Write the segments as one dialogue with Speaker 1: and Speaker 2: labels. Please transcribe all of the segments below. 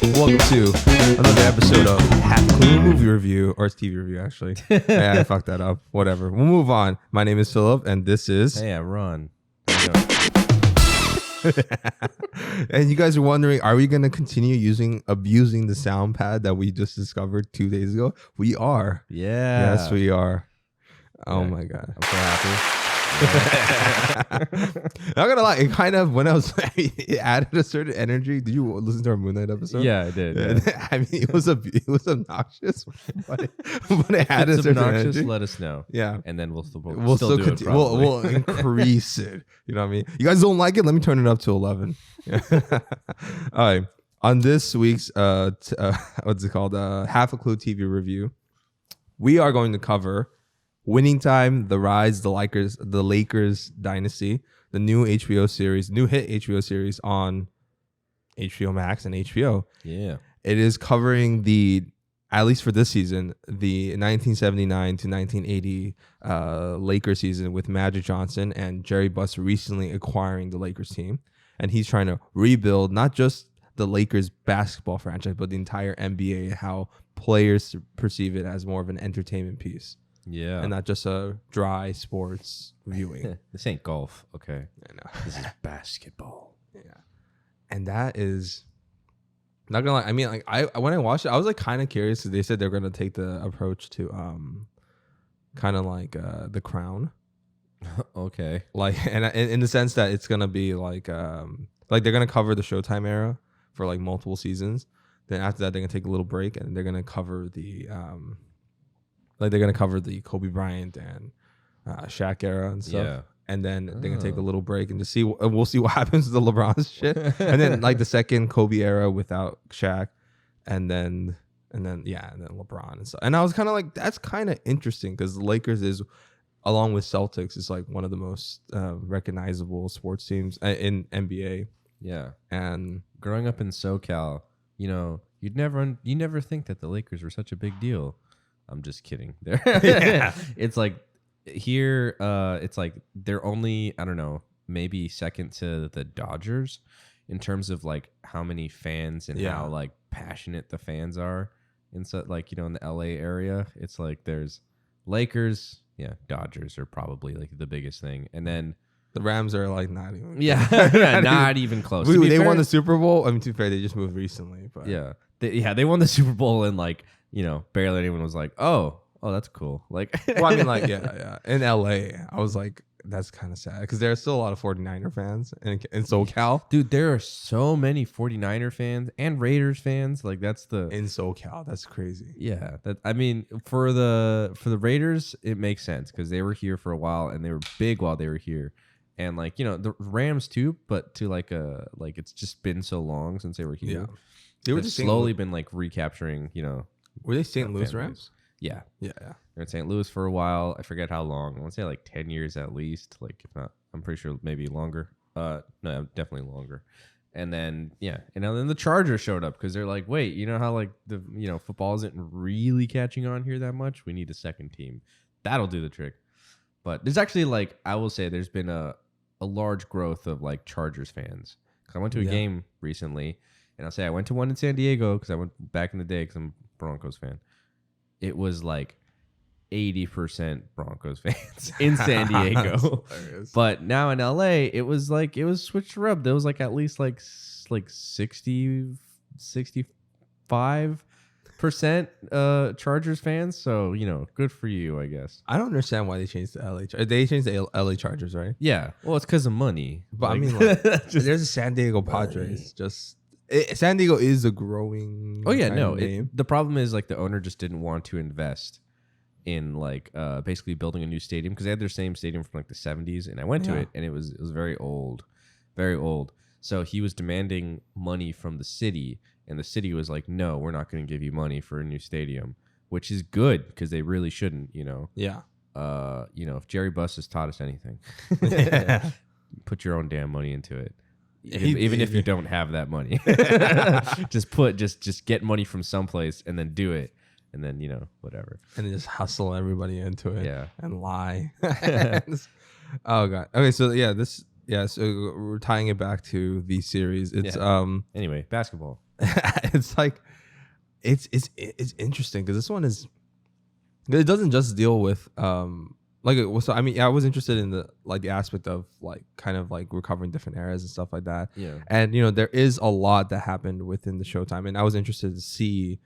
Speaker 1: Welcome to another episode of Half Clue Movie Review, or it's TV review actually. Yeah, I fucked that up. Whatever. We'll move on. My name is Philip, and this is.
Speaker 2: Hey, I'm Ron.
Speaker 1: And you guys are wondering, are we going to continue abusing the sound pad that we just discovered 2 days ago? We are.
Speaker 2: Yeah.
Speaker 1: Yes, we are. Oh my god,
Speaker 2: I'm so happy.
Speaker 1: not gonna lie, it kind of, when I was, it added a certain energy. Did you listen to our Moon Knight episode?
Speaker 2: Yeah, I did. Yeah.
Speaker 1: I mean, it was obnoxious, but it added
Speaker 2: If
Speaker 1: a
Speaker 2: it's
Speaker 1: certain
Speaker 2: obnoxious,
Speaker 1: energy.
Speaker 2: let us know.
Speaker 1: Yeah,
Speaker 2: And then we'll still do it.
Speaker 1: continue. We'll increase it. You know what I mean? You guys don't like it? Let me turn it up to 11. All right. On this week's what's it called? Half a Clue TV review, we are going to cover Winning Time, The Rise, the Lakers Dynasty, the new hit HBO series on HBO Max and HBO.
Speaker 2: Yeah.
Speaker 1: It is covering at least for this season, the 1979 to 1980 Lakers season with Magic Johnson and Jerry Buss recently acquiring the Lakers team. And he's trying to rebuild not just the Lakers basketball franchise, but the entire NBA, how players perceive it as more of an entertainment piece.
Speaker 2: Yeah.
Speaker 1: And not just a dry sports viewing.
Speaker 2: This ain't golf. Okay.
Speaker 1: I know.
Speaker 2: This is basketball.
Speaker 1: Yeah. And that is, not gonna lie, I mean, like, when I watched it, I was like kind of curious because they said they're gonna take the approach to kind of like The Crown.
Speaker 2: Okay.
Speaker 1: Like, and in the sense that it's gonna be like they're gonna cover the Showtime era for like multiple seasons. Then after that, they're gonna take a little break and they're gonna cover the Kobe Bryant and Shaq era and stuff. Yeah. And then they're gonna take a little break and just see. We'll see what happens to the LeBron shit. And then like the second Kobe era without Shaq, and then LeBron and stuff. And I was kind of like, that's kind of interesting because the Lakers is, along with Celtics, is like one of the most recognizable sports teams in NBA.
Speaker 2: Yeah.
Speaker 1: And
Speaker 2: growing up in SoCal, you never think that the Lakers were such a big deal. I'm just kidding. Yeah. It's like here, it's like they're only, I don't know, maybe second to the Dodgers in terms of like how many fans and how like passionate the fans are. And so like, in the LA area, it's like there's Lakers. Yeah. Dodgers are probably like the biggest thing. And then
Speaker 1: the Rams are like not even.
Speaker 2: Yeah. Not even close.
Speaker 1: They won the Super Bowl. I mean, to be fair, they just moved recently, but
Speaker 2: yeah. They won the Super Bowl and like, barely anyone was like, oh, that's cool. Like,
Speaker 1: well, I mean, like, yeah. In LA, I was like, that's kind of sad because there are still a lot of 49er fans in SoCal.
Speaker 2: Dude, there are so many 49er fans and Raiders fans. Like, in
Speaker 1: SoCal, that's crazy.
Speaker 2: Yeah, I mean, for the Raiders, it makes sense because they were here for a while and they were big while they were here. And like, the Rams too, but to like it's just been so long since they were here.
Speaker 1: Yeah. They were just
Speaker 2: slowly been like recapturing,
Speaker 1: Were they St. Louis Rams?
Speaker 2: Yeah.
Speaker 1: Yeah.
Speaker 2: They're in St. Louis for a while. I forget how long. I want to say like 10 years at least. Like, if not, I'm pretty sure maybe longer. No, definitely longer. And then, and then the Chargers showed up because they're like, wait, how like the, football isn't really catching on here that much? We need a second team. That'll do the trick. But there's actually like, I will say there's been a large growth of like Chargers fans. I went to a game recently. And I'll say I went to one in San Diego because I went back in the day because I'm a Broncos fan. It was like 80% Broncos fans in San Diego. But now in LA, it was switched around. There was like at least like 60, 65% Chargers fans. So, good for you, I guess.
Speaker 1: I don't understand why they changed the LA. They changed the LA Chargers, right?
Speaker 2: Yeah. Well, it's because of money.
Speaker 1: But I mean, like, there's a San Diego Padres. San Diego is a growing.
Speaker 2: Oh yeah, no. The problem is like the owner just didn't want to invest in like basically building a new stadium because they had their same stadium from like the 70s, and I went to it and it was very old, very old. So he was demanding money from the city, and the city was like, "No, we're not going to give you money for a new stadium," which is good because they really shouldn't,
Speaker 1: Yeah.
Speaker 2: If Jerry Buss has taught us anything, put your own damn money into it. Even if you don't have that money, just get money from someplace and then do it, and then whatever,
Speaker 1: and then just hustle everybody into it, and lie. Oh god. Okay, so so we're tying it back to the series. It's
Speaker 2: anyway, basketball.
Speaker 1: it's like it's interesting because this one is, it doesn't just deal with like so I mean I was interested in the like the aspect of like kind of like recovering different eras and stuff like that.
Speaker 2: Yeah.
Speaker 1: And there is a lot that happened within the Showtime, and I was interested to see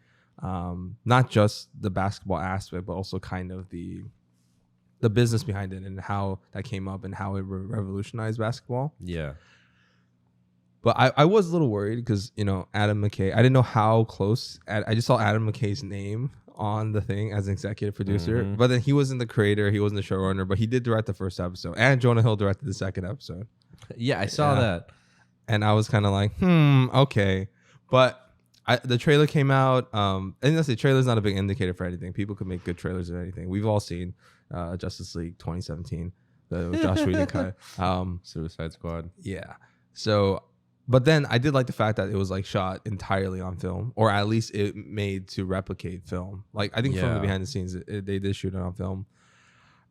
Speaker 1: not just the basketball aspect, but also kind of the business behind it and how that came up and how it revolutionized basketball.
Speaker 2: Yeah.
Speaker 1: But I was a little worried because, Adam McKay, I didn't know how close. I just saw Adam McKay's name on the thing as an executive producer.
Speaker 2: Mhm.
Speaker 1: But then he wasn't the creator. He wasn't the showrunner. But he did direct the first episode. And Jonah Hill directed the second episode.
Speaker 2: Yeah, I saw that.
Speaker 1: And I was kind of like, okay. But the trailer came out. And let's say trailer's not a big indicator for anything. People could make good trailers or anything. We've all seen Justice League 2017, the Josh Whedon cut.
Speaker 2: Suicide Squad.
Speaker 1: Yeah. So... But then I did like the fact that it was like shot entirely on film, or at least it made to replicate film. Like I think from the behind the scenes, they did shoot it on film.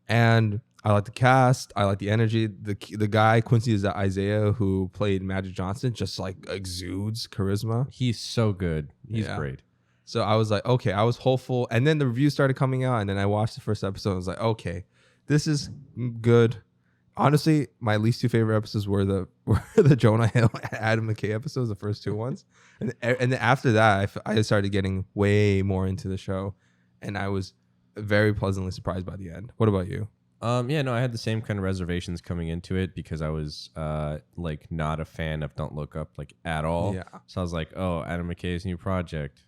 Speaker 1: And I like the cast. I like the energy. The guy Quincy is Isaiah who played Magic Johnson just like exudes charisma.
Speaker 2: He's so good. He's great.
Speaker 1: So I was like, okay, I was hopeful. And then the reviews started coming out, and then I watched the first episode. And I was like, okay, this is good. Honestly, my least two favorite episodes were the Jonah Hill Adam McKay episodes, the first two ones, and then after that, I started getting way more into the show, and I was very pleasantly surprised by the end. What about you?
Speaker 2: Yeah, no, I had the same kind of reservations coming into it because I was like not a fan of Don't Look Up like at all.
Speaker 1: Yeah.
Speaker 2: So I was like, oh, Adam McKay's new project,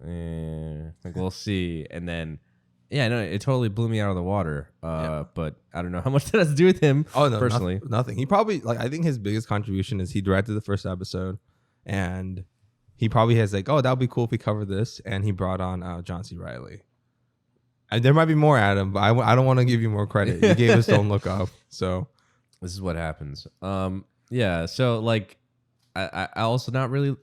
Speaker 2: like we'll see, and then. Yeah, no, it totally blew me out of the water. But I don't know how much that has to do with him.
Speaker 1: Oh no,
Speaker 2: personally,
Speaker 1: nothing. He probably I think his biggest contribution is he directed the first episode, and he probably has like, oh, that would be cool if we cover this, and he brought on John C. Reilly. And there might be more, Adam, but I don't want to give you more credit. You gave us Don't Look Up, so
Speaker 2: this is what happens. Yeah. So like, I also not really,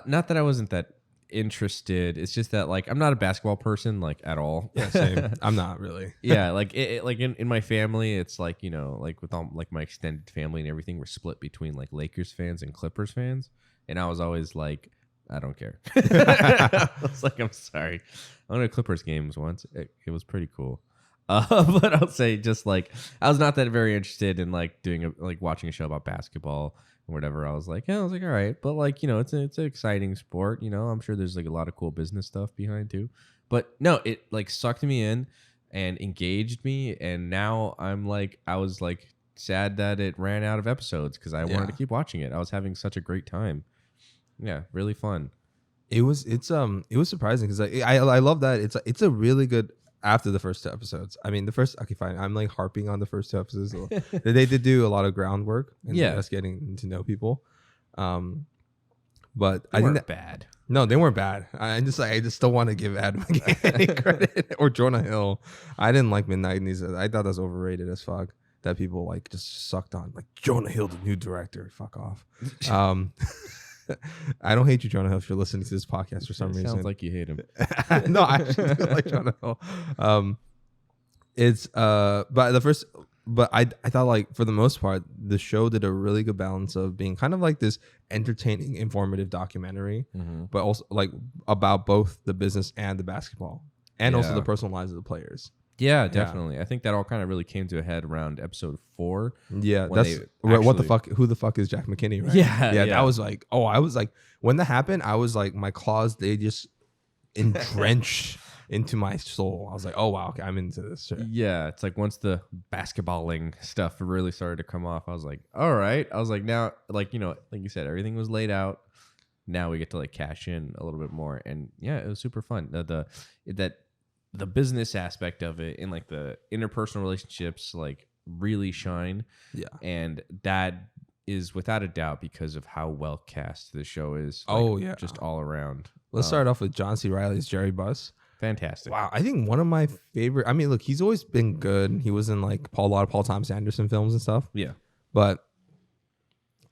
Speaker 2: not that I wasn't that interested. It's just that like I'm not a basketball person like at all.
Speaker 1: Yeah, same. I'm not really.
Speaker 2: Yeah, like like in my family, it's like like with all like my extended family and everything, we're split between like Lakers fans and Clippers fans, and I was always like, I don't care. I was like, I'm sorry. I went to Clippers games once. It was pretty cool. But I'll say just like I was not that very interested in like doing watching a show about basketball. Whatever, I was like, all right, but like it's an exciting sport. I'm sure there's like a lot of cool business stuff behind too. But no, it like sucked me in and engaged me, and now I was like sad that it ran out of episodes because I wanted to keep watching it. I was having such a great time. Yeah, really fun.
Speaker 1: It was surprising because I love that it's a really good. After the first two episodes, I mean, okay, fine. I'm like harping on the first two episodes. They did do a lot of groundwork and us getting to know people. But
Speaker 2: They weren't bad.
Speaker 1: No, they weren't bad. I just don't want to give Adam McKay any credit or Jonah Hill. I didn't like Midnight News. I thought that's overrated as fuck. That people like just sucked on like Jonah Hill, the new director. Fuck off. I don't hate you, Jonah Hill, if you're listening to this podcast for some reason.
Speaker 2: Sounds like you hate him.
Speaker 1: No, I actually do like Jonah Hill. But I thought like for the most part, the show did a really good balance of being kind of like this entertaining, informative documentary, but also like about both the business and the basketball, and also the personal lives of the players.
Speaker 2: Yeah, definitely. I think that all kind of really came to a head around episode 4.
Speaker 1: Yeah, that's what the fuck. Who the fuck is Jack McKinney? Right?
Speaker 2: Yeah.
Speaker 1: That was like, I was like, when that happened, I was like, my claws they just entrenched into my soul. I was like, oh wow, okay, I'm into this shit.
Speaker 2: Yeah, it's like once the basketballing stuff really started to come off, I was like, all right. I was like, now, like like you said, everything was laid out. Now we get to like cash in a little bit more, and yeah, it was super fun. The business aspect of it and like the interpersonal relationships like really shine. Yeah. And that is without a doubt because of how well cast the show is. Like, just all around.
Speaker 1: Let's start off with John C. Reilly's Jerry Buss.
Speaker 2: Fantastic.
Speaker 1: Wow. I think one of my favorite, I mean, look, he's always been good. He was in like a lot of Paul Thomas Anderson films and stuff.
Speaker 2: Yeah.
Speaker 1: But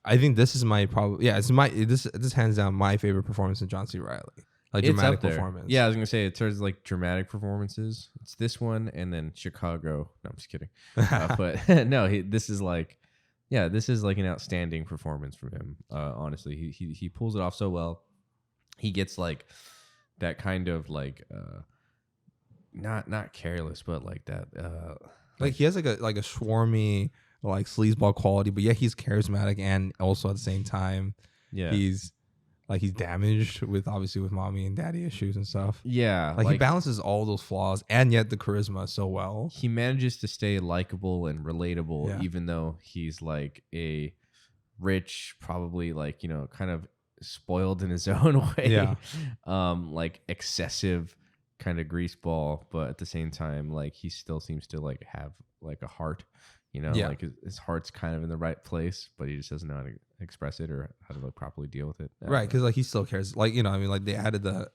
Speaker 1: I think this is my this hands down my favorite performance in John C. Reilly. Like dramatic performance.
Speaker 2: Yeah, I was gonna say it turns like dramatic performances. It's this one and then Chicago. No, I'm just kidding. But no, this is like an outstanding performance from him. Honestly, he pulls it off so well. he gets like that kind of like not careless, but like that
Speaker 1: Like he has like a swarmy like sleazeball quality, but yeah, he's charismatic and also at the same time
Speaker 2: yeah.
Speaker 1: he's damaged with obviously with mommy and daddy issues and stuff.
Speaker 2: Yeah,
Speaker 1: Like he balances all those flaws and yet the charisma so well.
Speaker 2: He manages to stay likable and relatable,
Speaker 1: Yeah.
Speaker 2: even though he's like a rich, probably like, you know, kind of spoiled in his own way.
Speaker 1: Yeah.
Speaker 2: Like excessive kind of greaseball, but at the same time, like he still seems to like have like a heart, you know,
Speaker 1: Yeah.
Speaker 2: like his heart's kind of in the right place, but he just doesn't know how to express it or how to like properly deal with it.
Speaker 1: Right, because like he still cares. Like, you know, I mean, like they added the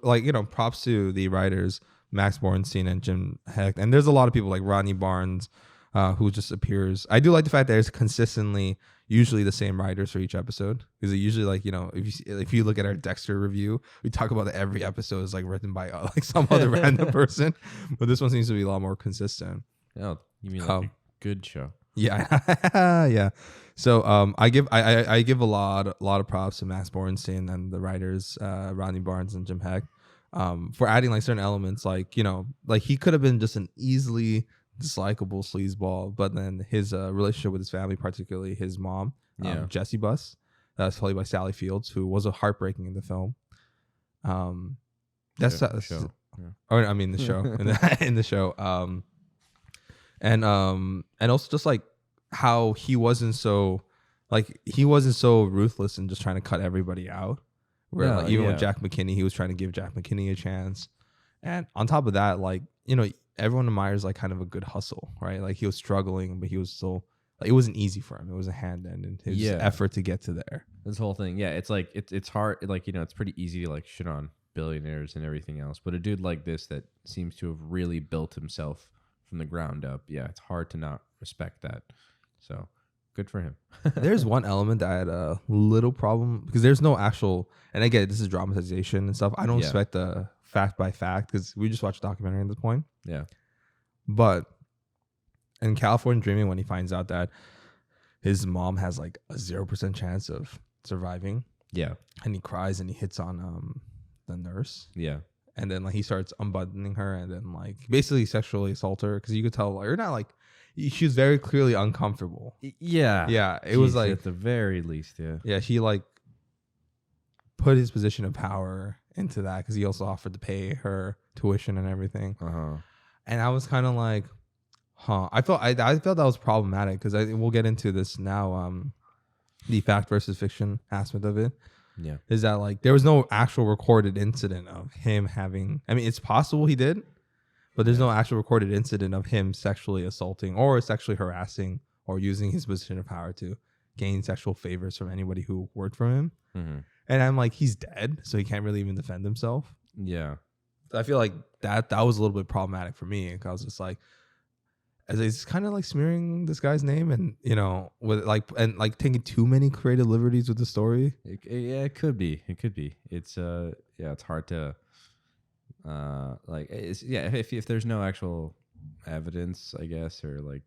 Speaker 1: like, you know, props to the writers Max Bornstein and Jim Hecht, and there's a lot of people like Rodney Barnes, who just appears. I do like the fact that there's consistently usually the same writers for each episode, because it usually, like, you know, if you look at our Dexter review, we talk about that every episode is like written by like some other random person, but this one seems to be a lot more consistent.
Speaker 2: Oh, you mean like a good show?
Speaker 1: Yeah, yeah. So I give a lot of props to Max Bornstein and the writers Rodney Barnes and Jim Heck for adding like certain elements, like, you know, like he could have been just an easily dislikable sleazeball, but then his relationship with his family, particularly his mom, Jessie Buss, that's played by Sally Fields, who was a heartbreaking in the film. That's
Speaker 2: the show. Yeah.
Speaker 1: Or I mean the show in the show. And also just like how he wasn't so ruthless and just trying to cut everybody out. Where like, even with Jack McKinney, he was trying to give Jack McKinney a chance. And on top of that, like, you know, everyone admires like kind of a good hustle, right? Like he was struggling, but he was still like, it wasn't easy for him. It was a hand end and his effort to get to there.
Speaker 2: This whole thing, yeah, it's like it's hard. Like, you know, it's pretty easy to like shit on billionaires and everything else, but a dude like this that seems to have really built himself from the ground up, yeah, it's hard to not respect that. So good for him.
Speaker 1: There's one element that I had a little problem, because there's no actual, and again, this is dramatization and stuff. I don't expect the fact by fact, because we just watched a documentary at this point.
Speaker 2: Yeah.
Speaker 1: But in California Dreaming, when he finds out that his mom has like a 0% chance of surviving,
Speaker 2: yeah, and
Speaker 1: he cries and he hits on the nurse,
Speaker 2: yeah,
Speaker 1: and then like he starts unbuttoning her and then like basically sexually assault her, because you could tell, or not, like she was very clearly uncomfortable.
Speaker 2: Yeah,
Speaker 1: it was like
Speaker 2: at the very least,
Speaker 1: yeah, he like put his position of power into that, because he also offered to pay her tuition and everything. And I was kind of like, I felt that was problematic, because we'll get into this now. The fact versus fiction aspect of it, is that like there was no actual recorded incident of him having. I mean, it's possible he did, but there's no actual recorded incident of him sexually assaulting or sexually harassing or using his position of power to gain sexual favors from anybody who worked for him. And I'm like, he's dead, so he can't really even defend himself.
Speaker 2: Yeah.
Speaker 1: So I feel like that was a little bit problematic for me, because I was just like, as it's kind of like smearing this guy's name, and, you know, with like, and like taking too many creative liberties with the story.
Speaker 2: It could be. It's it's hard to like, if there's no actual evidence, I guess, or like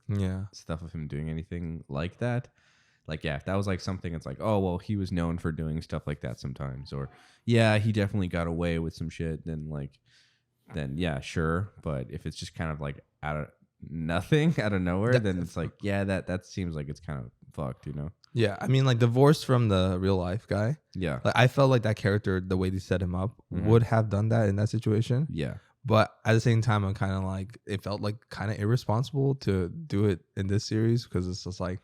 Speaker 2: stuff of him doing anything like that. Like, if that was like something, it's like, oh, well, he was known for doing stuff like that sometimes, or he definitely got away with some shit, then yeah, sure. But if it's just kind of like out of nowhere, then it's like, that seems like it's kind of fucked, you know?
Speaker 1: Yeah, I mean, like, divorced from the real life guy. Yeah, like I felt like that character, the way they set him up, would have done that in that situation. Yeah, but at the same time, I'm kind of like, it felt like kind of irresponsible to do it in this series, because it's just like,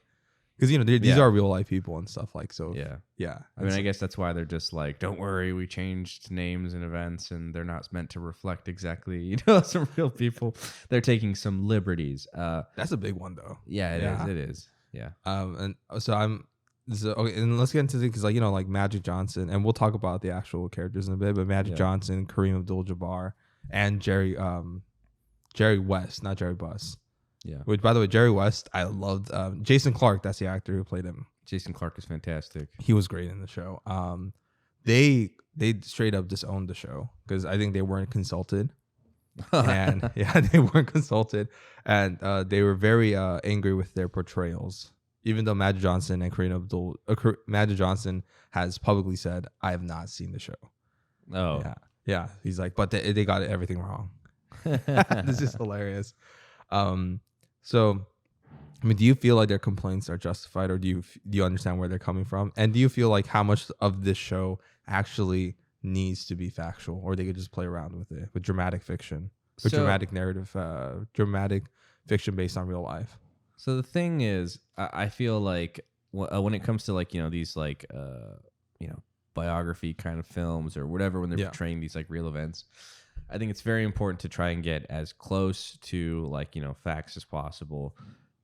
Speaker 1: because, you know, these are real life people and stuff, like, so yeah.
Speaker 2: I mean, I guess that's why they're just like, don't worry, we changed names and events, and they're not meant to reflect exactly, you know, some real people. They're taking some liberties.
Speaker 1: That's a big one, though.
Speaker 2: Yeah, it is. Yeah.
Speaker 1: And so okay, and let's get into it, because, like, you know, like Magic Johnson, and we'll talk about the actual characters in a bit, but Magic Johnson, Kareem Abdul-Jabbar, and Jerry West, not Jerry Buss. Yeah. Which, by the way, Jerry West, I loved. Jason Clarke, that's the actor who played him.
Speaker 2: Jason Clarke is fantastic.
Speaker 1: He was great in the show. They straight up disowned the show, because I think they weren't consulted. And they weren't consulted, and they were very angry with their portrayals. Even though Magic Johnson and Magic Johnson has publicly said, I have not seen the show.
Speaker 2: Oh.
Speaker 1: Yeah. He's like, but they got everything wrong. This is hilarious. So, I mean, do you feel like their complaints are justified, or do you understand where they're coming from? And do you feel like how much of this show actually needs to be factual, or they could just play around with it with dramatic fiction, with dramatic narrative, dramatic fiction based on real life?
Speaker 2: So the thing is, I feel like when it comes to like, these like, biography kind of films or whatever, when they're portraying these like real events, I think it's very important to try and get as close to like, facts as possible.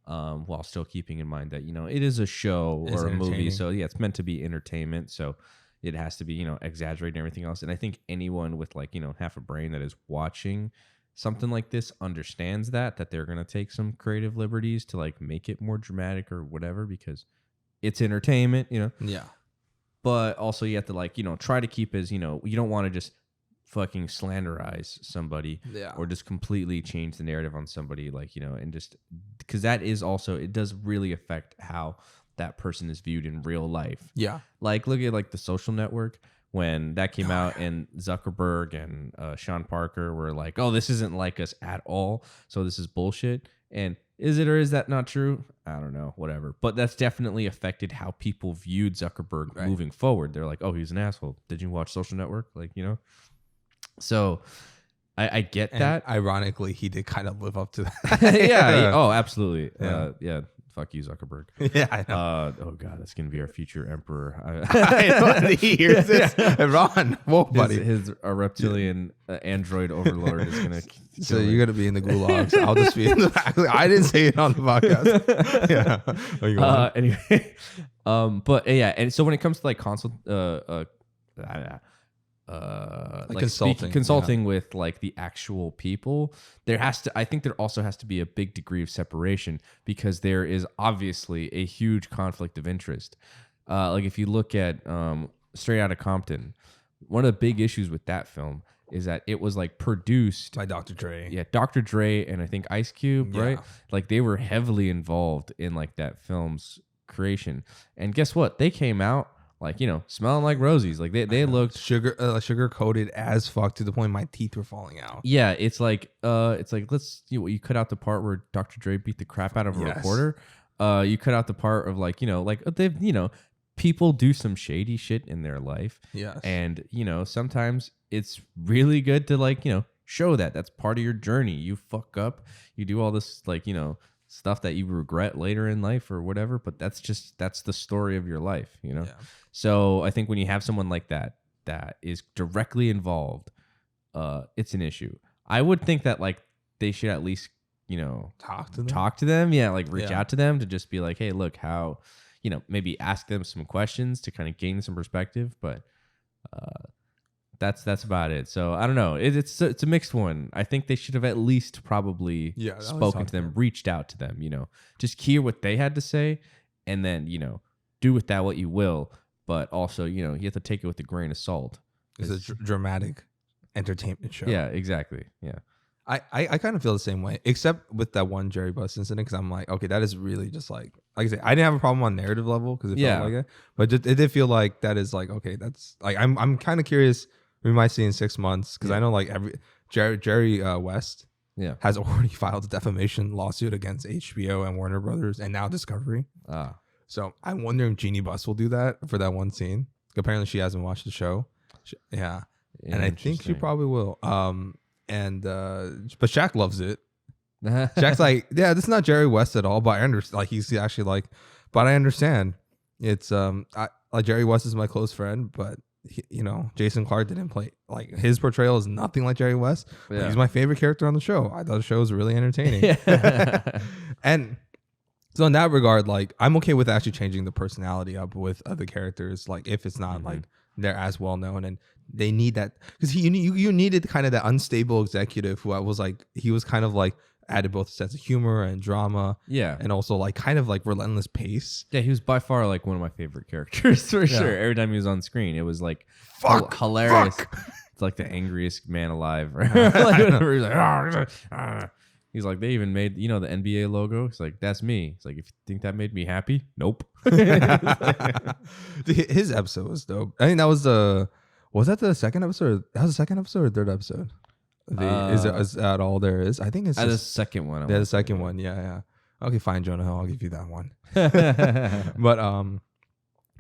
Speaker 2: While still keeping in mind that, it is a show or a movie. So yeah, it's meant to be entertainment. So it has to be, exaggerated and everything else. And I think anyone with like, half a brain that is watching something like this understands that they're going to take some creative liberties to like make it more dramatic or whatever, because it's entertainment,
Speaker 1: Yeah.
Speaker 2: But also you have to like, try to keep as, you don't want to just fucking slanderize somebody or just completely change the narrative on somebody, like, and just because that is also, it does really affect how that person is viewed in real life.
Speaker 1: Yeah.
Speaker 2: Like look at like The Social Network when that came out, and Zuckerberg and Sean Parker were like, oh, this isn't like us at all, so this is bullshit. And is it or is that not true? I don't know, whatever. But that's definitely affected how people viewed Zuckerberg moving forward. They're like, oh, he's an asshole. Did you watch Social Network? Like, So I get that.
Speaker 1: Ironically, he did kind of live up to that.
Speaker 2: Oh, absolutely. Yeah. Fuck you, Zuckerberg.
Speaker 1: Yeah, I know.
Speaker 2: Oh God, that's gonna be our future emperor.
Speaker 1: I know he hears this. Ron, whoa, buddy.
Speaker 2: His reptilian android overlord is gonna.
Speaker 1: So you're gonna be in the gulags. I'll just be in the back. I didn't say it on the podcast. Yeah.
Speaker 2: Anyway, but yeah, and so when it comes to like consulting with like the actual people, I think there also has to be a big degree of separation, because there is obviously a huge conflict of interest. Like if you look at Straight Outta Compton, one of the big issues with that film is that it was like produced
Speaker 1: by Dr. Dre.
Speaker 2: Yeah, Dr. Dre and I think Ice Cube, right? Like they were heavily involved in like that film's creation. And guess what? They came out like, smelling like rosies. Like they looked
Speaker 1: sugar coated as fuck, to the point my teeth were falling out.
Speaker 2: Yeah, it's like let's you cut out the part where Dr. Dre beat the crap out of a reporter. You cut out the part of like they've people do some shady shit in their life.
Speaker 1: Yes.
Speaker 2: And sometimes it's really good to like show that's part of your journey. You fuck up, you do all this like stuff that you regret later in life or whatever, but that's the story of your life, Yeah. So I think when you have someone like that is directly involved, it's an issue. I would think that like they should at least, talk to them. Yeah. Like reach out to them to just be like, hey, look how, maybe ask them some questions to kind of gain some perspective, but, that's about it. So I don't know. It's a mixed one. I think they should have at least probably spoken to them, reached out to them, just hear what they had to say, and then, do with that what you will. But also, you have to take it with a grain of salt.
Speaker 1: It's a dramatic entertainment show.
Speaker 2: Yeah, exactly. Yeah.
Speaker 1: I kind of feel the same way, except with that one Jerry Buss incident, because I'm like, okay, that is really just like I say, I didn't have a problem on narrative level because it felt like it, but it did feel like that is like, okay, that's like I'm kind of curious. We might see in 6 months, because I know like Jerry West has already filed a defamation lawsuit against HBO and Warner Brothers and now Discovery. So I'm wondering if Jeannie Buss will do that for that one scene. Apparently she hasn't watched the show. And I think she probably will. But Shaq loves it. Shaq's like, yeah, this is not Jerry West at all, but I understand. Like he's actually like, but I understand. It's like Jerry West is my close friend, but Jason Clarke didn't play, like his portrayal is nothing like Jerry West. Yeah. He's my favorite character on the show. I thought the show was really entertaining. And so in that regard, like I'm okay with actually changing the personality up with other characters, like if it's not like they're as well known, and they need that, because you needed kind of that unstable executive who I was like, he was kind of like added both a sense of humor and drama, and also like kind of like relentless pace.
Speaker 2: Yeah, he was by far like one of my favorite characters for sure. Every time he was on screen, it was like hilarious. It's like the angriest man alive. Right? He's like, they even made the NBA logo. He's like, that's me. It's like, if you think that made me happy, nope.
Speaker 1: His episode was dope. I think that was Was that the second episode? That was the second episode or third episode? Is that all there is? I think it's
Speaker 2: The
Speaker 1: just
Speaker 2: second one.
Speaker 1: the second one. Yeah. Okay, fine, Jonah Hill. I'll give you that one.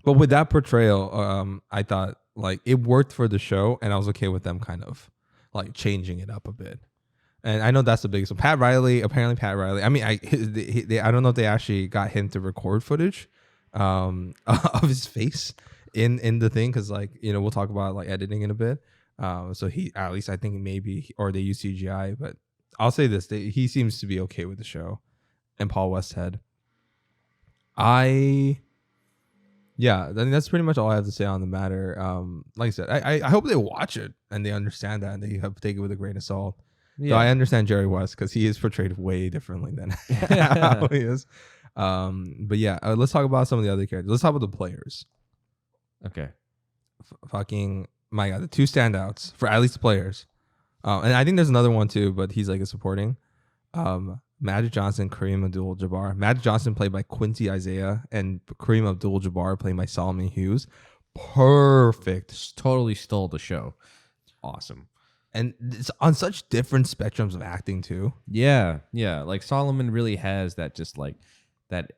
Speaker 1: But with that portrayal, I thought like it worked for the show, and I was okay with them kind of like changing it up a bit. And I know that's the biggest one. Apparently Pat Riley. I mean, I don't know if they actually got him to record footage of his face in the thing, because like, you know, we'll talk about like editing in a bit. So he, at least I think maybe, or they use CGI, but I'll say this: he seems to be okay with the show. And Paul Westhead, yeah, I think that's pretty much all I have to say on the matter. Like I said, I hope they watch it and they understand that and they have to take it with a grain of salt. Yeah. So I understand Jerry West because he is portrayed way differently than how he is. But yeah, let's talk about some of the other characters. Let's talk about the players.
Speaker 2: Okay.
Speaker 1: Fucking my God, the two standouts for at least the players. And I think there's another one too, but he's like a supporting. Magic Johnson, Kareem Abdul-Jabbar. Magic Johnson played by Quincy Isaiah, and Kareem Abdul-Jabbar played by Solomon Hughes. Perfect.
Speaker 2: Totally stole the show. Awesome.
Speaker 1: And it's on such different spectrums of acting too.
Speaker 2: Yeah. Like Solomon really has that, just like that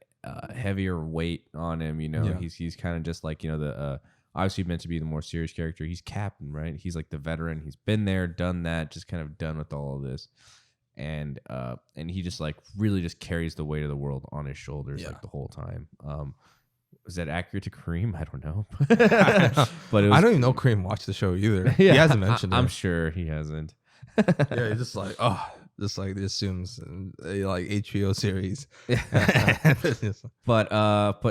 Speaker 2: heavier weight on him. You know, he's kind of just like, you know, the obviously meant to be the more serious character. He's Captain, right? He's like the veteran. He's been there, done that, just kind of done with all of this. And he just like really just carries the weight of the world on his shoulders like the whole time. Is that accurate to Kareem? I don't know. But
Speaker 1: I don't even know Kareem watched the show either. He hasn't mentioned it.
Speaker 2: I'm sure he hasn't.
Speaker 1: Yeah, he's just like, just like assumes like HBO series.
Speaker 2: But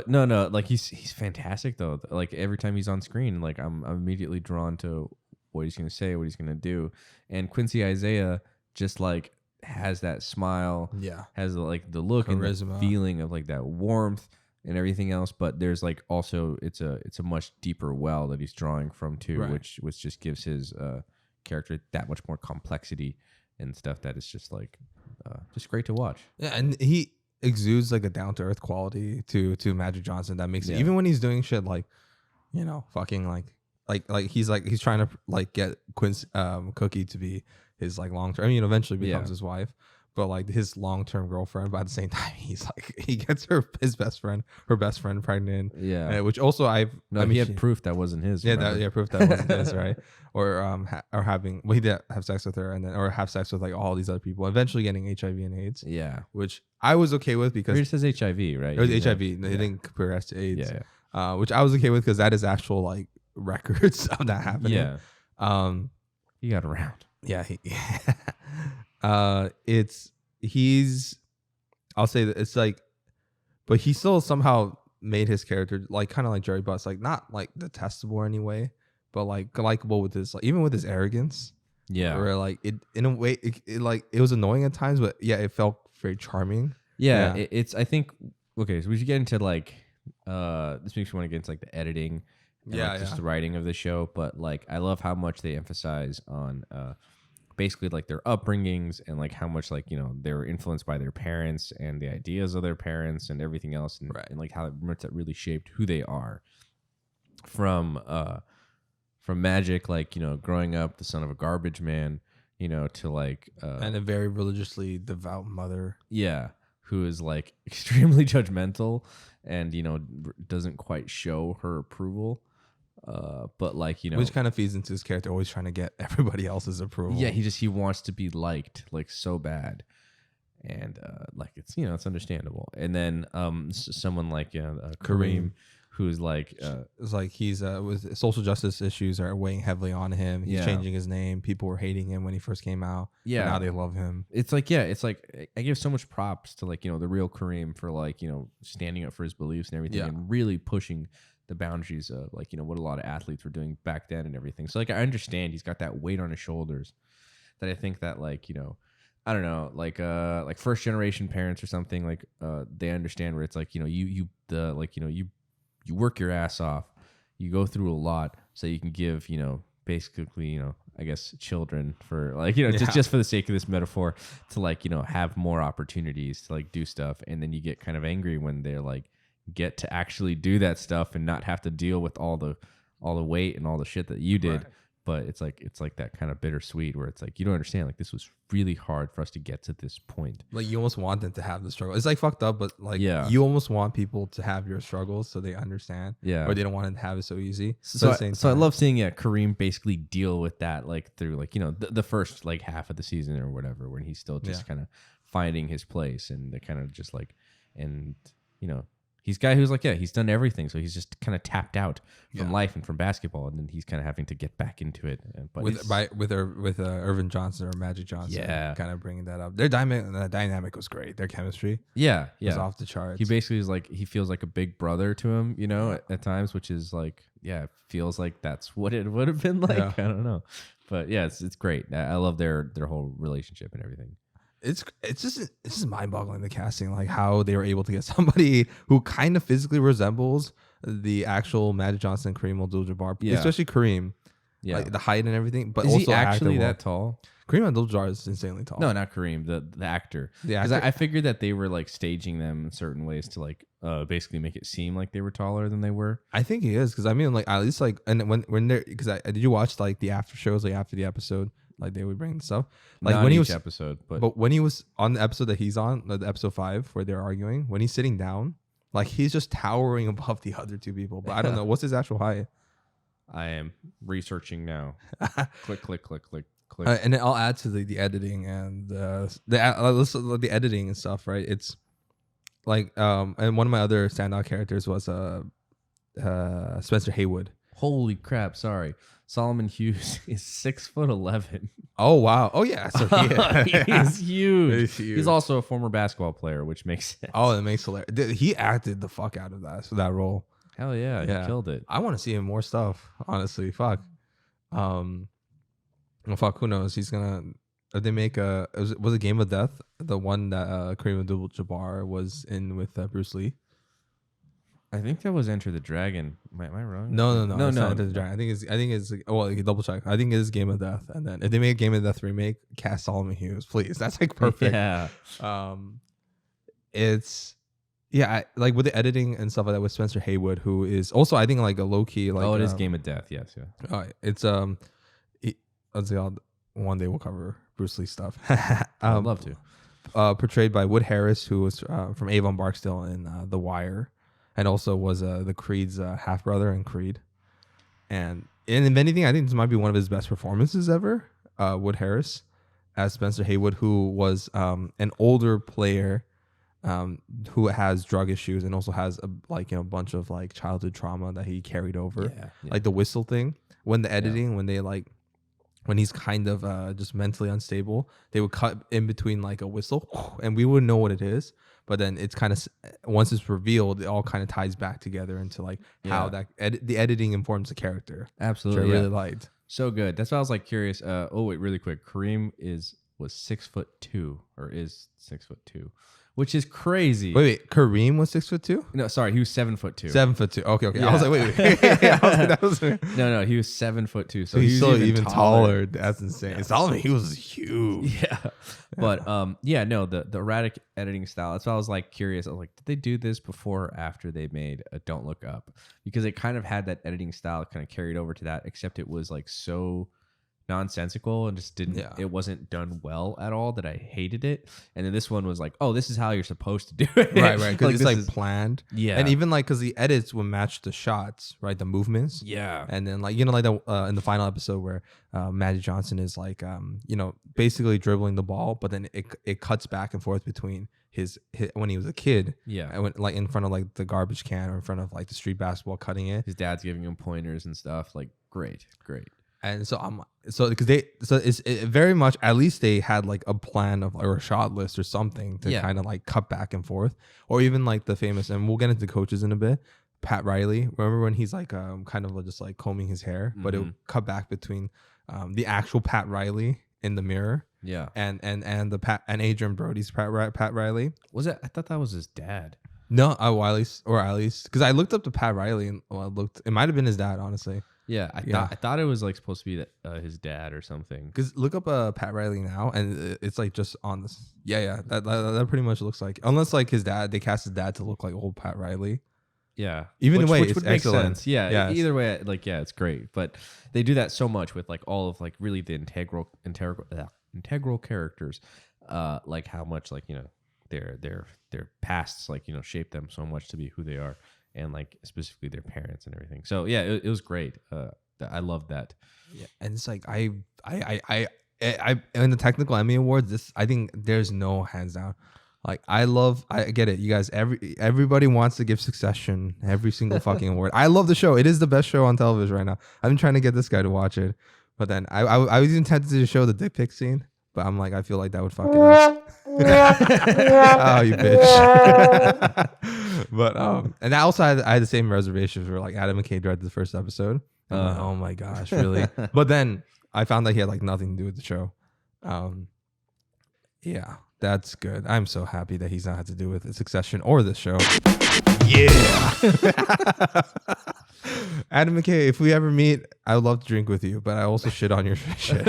Speaker 2: no, like he's fantastic though. Like every time he's on screen, like I'm immediately drawn to what he's gonna say, what he's gonna do. And Quincy Isaiah just like has that smile, has like the look charisma and the feeling of like that warmth and everything else, but there's like also it's a much deeper well that he's drawing from too, which just gives his character that much more complexity and stuff that is just like just great to watch.
Speaker 1: Yeah, and he exudes like a down to earth quality to Magic Johnson that makes it, even when he's doing shit like, you know, fucking like he's trying to like get Cookie to be his like long term. I mean, eventually becomes his wife, but like his long term girlfriend. But at the same time, he's like he gets her best friend pregnant. Yeah, which also
Speaker 2: he had proof that wasn't his.
Speaker 1: Yeah, proof that wasn't his, right? Or having he did have sex with her and then or have sex with like all these other people. Eventually getting HIV and AIDS.
Speaker 2: Yeah, which
Speaker 1: I was okay with because
Speaker 2: it says HIV, right?
Speaker 1: It was HIV. They didn't progress to AIDS. Which I was okay with because that is actual like records of that happening.
Speaker 2: Yeah, he got around.
Speaker 1: Yeah, I'll say that it's like, but he still somehow made his character like kind of like Jerry Buss, like not like detestable anyway, but like likable with his like even with his arrogance.
Speaker 2: Yeah,
Speaker 1: or like it in a way it was annoying at times, but yeah, it felt very charming.
Speaker 2: Yeah. It's I think okay, so we should get into like this makes me want to get into like the editing. And just the writing of the show, but like I love how much they emphasize on basically like their upbringings and like how much like, you know, they were influenced by their parents and the ideas of their parents and everything else, and, and like how much that really shaped who they are. From Magic, like, you know, growing up the son of a garbage man, you know, to like
Speaker 1: and a very religiously devout mother.
Speaker 2: Yeah, who is like extremely judgmental and, you know, doesn't quite show her approval. But like, you know,
Speaker 1: which kind of feeds into his character always trying to get everybody else's approval.
Speaker 2: Yeah, he wants to be liked like so bad, and like it's, you know, it's understandable. And then someone like Kareem, who's like
Speaker 1: it's like he's with social justice issues are weighing heavily on him. He's changing his name. People were hating him when he first came out. Yeah, now they love him.
Speaker 2: It's like it's like I give so much props to like, you know, the real Kareem for like, you know, standing up for his beliefs and everything, and really pushing the boundaries of like, you know, what a lot of athletes were doing back then and everything. So like I understand he's got that weight on his shoulders that I think that like, you know, I don't know, like first generation parents or something, like they understand where it's like, you know, you work your ass off, you go through a lot so you can give, you know, basically, you know, I guess children for like, you know, just for the sake of this metaphor to like, you know, have more opportunities to like do stuff. And then you get kind of angry when they're like, get to actually do that stuff and not have to deal with all all the weight and all the shit that you did.
Speaker 1: Right.
Speaker 2: But it's like that kind of bittersweet where it's like you don't understand, like this was really hard for us to get to this point.
Speaker 1: Like you almost want them to have the struggle. It's like fucked up, but like
Speaker 2: Yeah.
Speaker 1: you almost want people to have your struggles so they understand.
Speaker 2: Yeah.
Speaker 1: Or they don't want them to have it so easy.
Speaker 2: So,
Speaker 1: But at the same
Speaker 2: so I
Speaker 1: time-
Speaker 2: love seeing Kareem basically deal with that, like through like, you know, the first like half of the season or whatever, when he's still just kind of finding his place and the kind of just like, and you know, he's a guy who's like, he's done everything. So he's just kind of tapped out from life and from basketball. And then he's kind of having to get back into it. But
Speaker 1: with Irvin Johnson or Magic Johnson, kind of bringing that up. Their dynamic was great. Their chemistry, was off the charts.
Speaker 2: He basically is like, he feels like a big brother to him, you know, at times, which is like, it feels like that's what it would have been like. I don't know, but it's great. I love their whole relationship and everything.
Speaker 1: It's just mind-boggling, the casting, like how they were able to get somebody who kind of physically resembles the actual Magic Johnson and Kareem Abdul-Jabbar, especially Kareem, like the height and everything. But
Speaker 2: is
Speaker 1: also
Speaker 2: he actually that tall?
Speaker 1: Kareem Abdul-Jabbar is insanely tall.
Speaker 2: No, not Kareem, the actor. Because I figured that they were like staging them in certain ways to like basically make it seem like they were taller than they were.
Speaker 1: I think he is, because I mean, like at least like, and when they're, because did you watch like the after shows, like after the episode? Like they would bring stuff, like
Speaker 2: not
Speaker 1: when he
Speaker 2: each
Speaker 1: was
Speaker 2: episode, but
Speaker 1: when he was on the episode that he's on, the episode 5 where they're arguing, when he's sitting down, like he's just towering above the other two people. But I don't know what's his actual height.
Speaker 2: I am researching now. Click.
Speaker 1: And then I'll add to the editing and the editing and stuff. Right, it's like and one of my other standout characters was Spencer Haywood.
Speaker 2: Holy crap! Sorry. Solomon Hughes is 6'11".
Speaker 1: Oh wow! Oh yeah, so
Speaker 2: he's huge.
Speaker 1: He's huge.
Speaker 2: He's also a former basketball player, which makes sense.
Speaker 1: Oh, it makes hilarious. He acted the fuck out of that role.
Speaker 2: Hell yeah, he killed it.
Speaker 1: I want to see him more stuff. Honestly, fuck. Well, fuck. Who knows? He's gonna. They make was it Game of Death, the one that Kareem Abdul-Jabbar was in with Bruce Lee.
Speaker 2: I think that was Enter the Dragon. Am I wrong?
Speaker 1: No. It's not Enter the Dragon. I think it's well, you can double check. I think it is Game of Death, and then if they make a Game of Death remake, cast Solomon Hughes, please. That's like perfect.
Speaker 2: Yeah.
Speaker 1: It's like with the editing and stuff like that with Spencer Haywood, who is also I think like a low key like.
Speaker 2: Oh, it is Game of Death. Yes. Yeah.
Speaker 1: It's let's see. One day we'll cover Bruce Lee stuff.
Speaker 2: I'd love to.
Speaker 1: Portrayed by Wood Harris, who was from Avon Barksdale in The Wire. And also was the Creed's half brother in Creed, and if anything, I think this might be one of his best performances ever. Wood Harris as Spencer Haywood, who was an older player, who has drug issues and also has a bunch of like childhood trauma that he carried over, like the whistle thing. When the editing, when he's kind of just mentally unstable, they would cut in between like a whistle, and we wouldn't know what it is. But then it's kind of once it's revealed, it all kind of ties back together into like how that the editing informs the character.
Speaker 2: Absolutely,
Speaker 1: which I really liked.
Speaker 2: So good. That's why I was like curious. Oh wait, really quick. Kareem was 6'2" or is 6'2", which is crazy.
Speaker 1: Wait. Kareem was 6'2"?
Speaker 2: No, sorry, he was 7'2".
Speaker 1: 7'2". Okay.
Speaker 2: Yeah.
Speaker 1: I was like, wait.
Speaker 2: No, he was 7'2".
Speaker 1: So he's still even taller. That's insane. Yeah. Solomon, he was huge.
Speaker 2: Yeah. But the erratic editing style. That's why I was like curious. I was like, did they do this before or after they made Don't Look Up? Because it kind of had that editing style kind of carried over to that, except it was like so nonsensical and just it wasn't done well at all that I hated it. And then this one was like, oh, this is how you're supposed to do it.
Speaker 1: Right. Because it's like planned.
Speaker 2: Yeah.
Speaker 1: And even like, because the edits will match the shots, right? The movements.
Speaker 2: Yeah.
Speaker 1: And then like, like in the final episode where Magic Johnson is like, basically dribbling the ball, but then it cuts back and forth between his when he was a kid.
Speaker 2: Yeah.
Speaker 1: And when, like in front of like the garbage can or in front of like the street basketball cutting it.
Speaker 2: His dad's giving him pointers and stuff. Like, great.
Speaker 1: And because it very much, at least they had like a plan of or a shot list or something to kind of like cut back and forth, or even like the famous, and we'll get into coaches in a bit, Pat Riley. Remember when he's like kind of just like combing his hair, but it would cut back between the actual Pat Riley in the mirror, and Adrian Brody's Pat Riley.
Speaker 2: Was it? I thought that was his dad.
Speaker 1: No, at least because I looked up to Pat Riley and it might have been his dad, honestly.
Speaker 2: Yeah, I thought it was like supposed to be his dad or something.
Speaker 1: Because look up Pat Riley now, and it's like just on this. Yeah, that pretty much looks like, unless like his dad, they cast his dad to look like old Pat Riley.
Speaker 2: Yeah.
Speaker 1: Even
Speaker 2: which,
Speaker 1: the way
Speaker 2: which
Speaker 1: it's
Speaker 2: would make
Speaker 1: excellent.
Speaker 2: sense. Yeah.
Speaker 1: Yes.
Speaker 2: Either way, like, yeah, it's great. But they do that so much with like all of like really the integral characters. Like how much like, you know, their pasts like, you know, shape them so much to be who they are, and like specifically their parents and everything. So yeah, it was great. I loved that.
Speaker 1: Yeah, and it's like I in the technical Emmy Awards, I think there's no hands down. Like I get it, you guys. Everybody wants to give Succession every single fucking award. I love the show. It is the best show on television right now. I've been trying to get this guy to watch it, but then I was even tempted to show the dick pic scene, but I'm like I feel like that would fuck it up. Oh, you bitch. But and I also I had the same reservations where like Adam McKay directed the first episode. I'm like, oh my gosh, really? But then I found that he had like nothing to do with the show. Yeah, that's good. I'm so happy that he's not had to do with Succession or this show. Yeah. Adam McKay, if we ever meet, I would love to drink with you, but I also shit on your shit.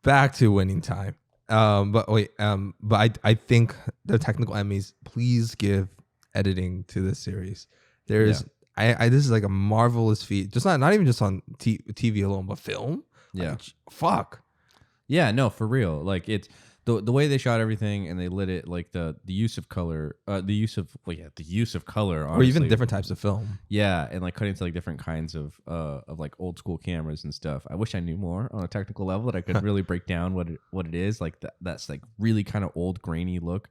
Speaker 1: Back to winning time. But I think the technical Emmys, please give editing to this series. There's this is like a marvelous feat. Just not even just on TV alone, but film.
Speaker 2: Yeah.
Speaker 1: Like, fuck.
Speaker 2: Yeah, no, for real. Like it's the way they shot everything and they lit it, like the use of color, the use of color, honestly.
Speaker 1: Or even different types of film.
Speaker 2: Yeah, and like cutting to like different kinds of like old school cameras and stuff. I wish I knew more on a technical level that I could really break down what it is. Like that's like really kind of old grainy look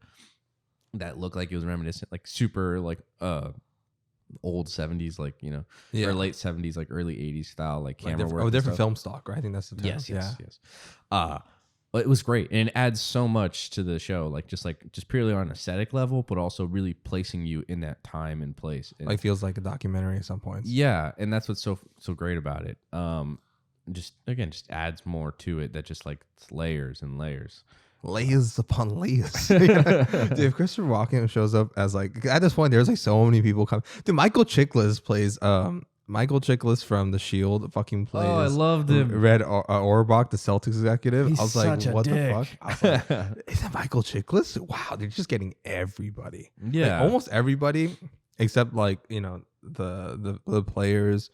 Speaker 2: that looked like it was reminiscent, like super like old 70s, like, you know, or late 70s, like early 80s style, like camera work.
Speaker 1: Different film stock, right? I think that's the term.
Speaker 2: Yes. But it was great, and it adds so much to the show, like just purely on an aesthetic level, but also really placing you in that time and place. And
Speaker 1: like feels like a documentary at some points.
Speaker 2: Yeah, and that's what's so great about it. Just adds more to it, that just like it's layers and layers.
Speaker 1: Layers upon layers. Dude, if Christopher Walken shows up as like, at this point there's like so many people coming. Dude, Michael Chiklis plays Michael Chiklis from The Shield fucking plays.
Speaker 2: Oh, I loved him.
Speaker 1: Red Auerbach, the Celtics executive.
Speaker 2: He's
Speaker 1: I was like,
Speaker 2: such a
Speaker 1: what
Speaker 2: dick.
Speaker 1: the fuck? I was like, is that Michael Chiklis? Wow, they're just getting everybody.
Speaker 2: Yeah,
Speaker 1: like, almost everybody except like, you know, the players,